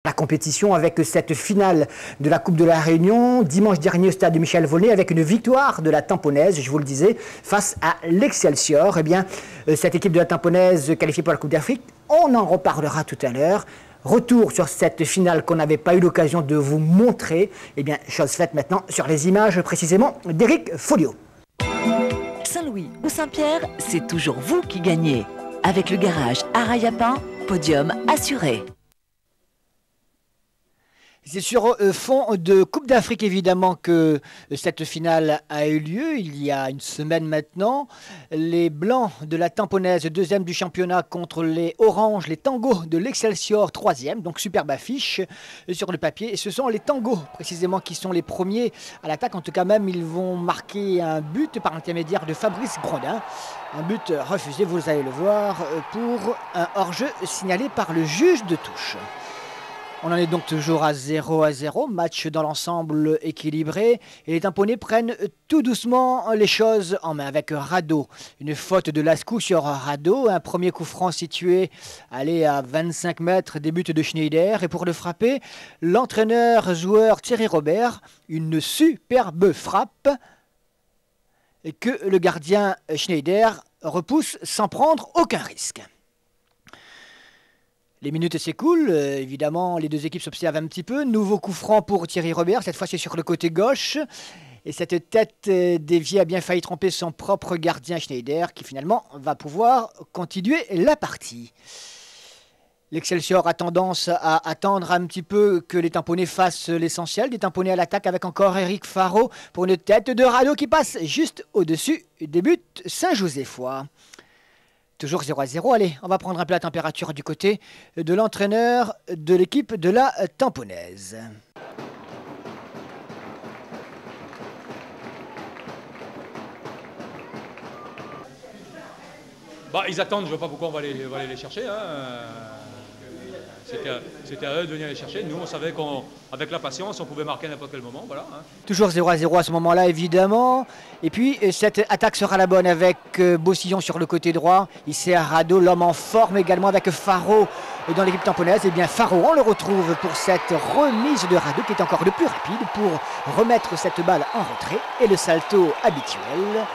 La compétition avec cette finale de la Coupe de la Réunion dimanche dernier au stade de Michel Volnay avec une victoire de la Tamponnaise, je vous le disais, face à l'Excelsior. Eh bien, cette équipe de la Tamponnaise qualifiée pour la Coupe d'Afrique, on en reparlera tout à l'heure. Retour sur cette finale qu'on n'avait pas eu l'occasion de vous montrer. Eh bien, chose faite maintenant sur les images précisément d'Éric Folliot. Saint-Louis ou Saint-Pierre, c'est toujours vous qui gagnez. Avec le garage Arayapin, podium assuré. C'est sur fond de Coupe d'Afrique évidemment que cette finale a eu lieu il y a une semaine maintenant. Les Blancs de la Tamponnaise, deuxième du championnat contre les Oranges, les Tangos de l'Excelsior, troisième. Donc superbe affiche sur le papier. Et ce sont les Tangos précisément qui sont les premiers à l'attaque. En tout cas même ils vont marquer un but par l'intermédiaire de Fabrice Grondin. Un but refusé, vous allez le voir, pour un hors-jeu signalé par le juge de touche. On en est donc toujours à 0-0, match dans l'ensemble équilibré. Et les Tamponnais prennent tout doucement les choses en main avec Rado. Une faute de Lascaux sur Rado, un premier coup franc situé à 25 mètres des buts de Schneider. Et pour le frapper, l'entraîneur-joueur Thierry Robert, une superbe frappe que le gardien Schneider repousse sans prendre aucun risque. Les minutes s'écoulent, évidemment les deux équipes s'observent un petit peu. Nouveau coup franc pour Thierry Robert, cette fois c'est sur le côté gauche. Et cette tête déviée a bien failli tromper son propre gardien Schneider qui finalement va pouvoir continuer la partie. L'Excelsior a tendance à attendre un petit peu que les Tamponnais fassent l'essentiel. Des Tamponnais à l'attaque avec encore Eric Faro pour une tête de Rado qui passe juste au-dessus des buts Saint-Josephois. Toujours 0-0. Allez, on va prendre un peu la température du côté de l'entraîneur de l'équipe de la Tamponnaise. Bah, ils attendent, je ne vois pas pourquoi on va aller les chercher. Hein. C'était à eux de venir les chercher. Nous, on savait qu'avec la patience, on pouvait marquer à n'importe quel moment. Voilà, hein. Toujours 0-0 à ce moment-là, évidemment. Et puis, cette attaque sera la bonne avec Bossillon sur le côté droit. Ici, à Rado, l'homme en forme également avec Faro dans l'équipe tamponnaise. Et bien, Faro, on le retrouve pour cette remise de Rado qui est encore le plus rapide pour remettre cette balle en retrait. Et le salto habituel.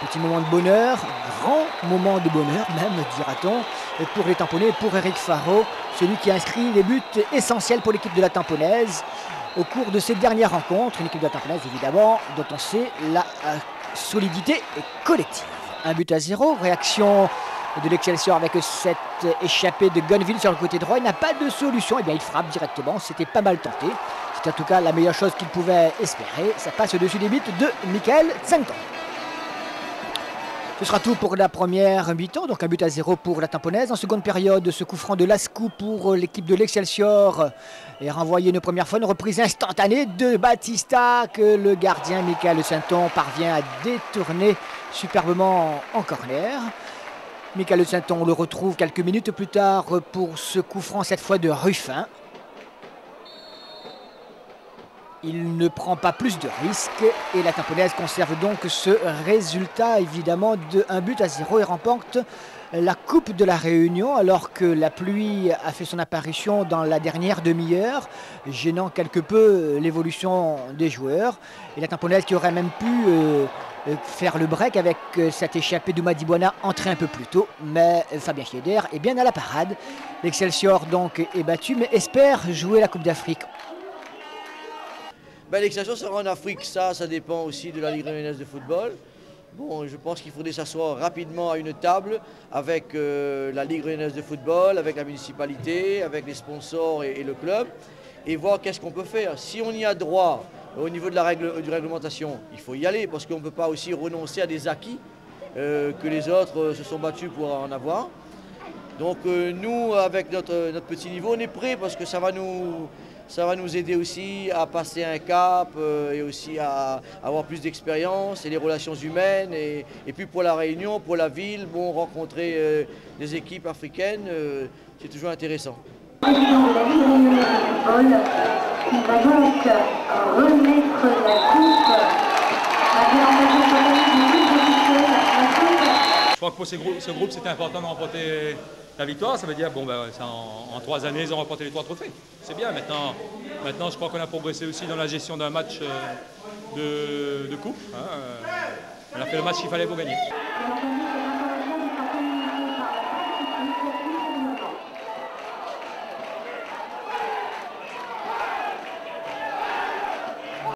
Petit moment de bonheur, grand moment de bonheur même, dira-t-on, pour les Tamponnais, pour Eric Faro, celui qui a inscrit les buts essentiels pour l'équipe de la Tamponnaise au cours de ces dernières rencontres. Une équipe de la Tamponnaise, évidemment, dont on sait la solidité collective. 1-0, réaction de l'Excelsior avec cette échappée de Gonville sur le côté droit. Il n'a pas de solution, et bien il frappe directement, c'était pas mal tenté. C'était en tout cas la meilleure chose qu'il pouvait espérer. Ça passe au-dessus des buts de Michael Tsenton. Ce sera tout pour la première mi-temps, donc 1-0 pour la Tamponnaise. En seconde période, ce coup franc de Lascaux pour l'équipe de l'Excelsior est renvoyé une première fois, une reprise instantanée de Batista que le gardien Michael Sainton parvient à détourner superbement en corner. Michael Sainton, on le retrouve quelques minutes plus tard pour ce coup franc, cette fois de Ruffin. Il ne prend pas plus de risques et la Tamponnaise conserve donc ce résultat évidemment de 1-0 et remporte la Coupe de la Réunion alors que la pluie a fait son apparition dans la dernière demi-heure, gênant quelque peu l'évolution des joueurs. Et la Tamponnaise qui aurait même pu faire le break avec cette échappée d'Ouma Dibouana entrée un peu plus tôt, mais Fabien Schneider est bien à la parade. L'Excelsior donc est battu mais espère jouer la Coupe d'Afrique. Ben, l'exception sera en Afrique, ça dépend aussi de la Ligue réunionnaise de football. Bon, je pense qu'il faudrait s'asseoir rapidement à une table avec la Ligue réunionnaise de football, avec la municipalité, avec les sponsors et le club, et voir qu'est-ce qu'on peut faire. Si on y a droit au niveau de la réglementation, il faut y aller, parce qu'on ne peut pas aussi renoncer à des acquis que les autres se sont battus pour en avoir. Donc nous, avec notre petit niveau, on est prêts parce que ça va nous aider aussi à passer un cap et aussi à avoir plus d'expérience et les relations humaines. Et puis pour la Réunion, pour la ville, bon, rencontrer des équipes africaines, c'est toujours intéressant. Le président de la Ligue réunionnaise de football qui va donc remettre la coupe à l'organisation du officiel. Je crois que pour ce groupe, c'était important de remporter La victoire, ça veut dire, bon, ben, en 3 années, ils ont remporté les 3 trophées. C'est bien, maintenant, je crois qu'on a progressé aussi dans la gestion d'un match de coupe. Hein. On a fait le match qu'il fallait pour gagner.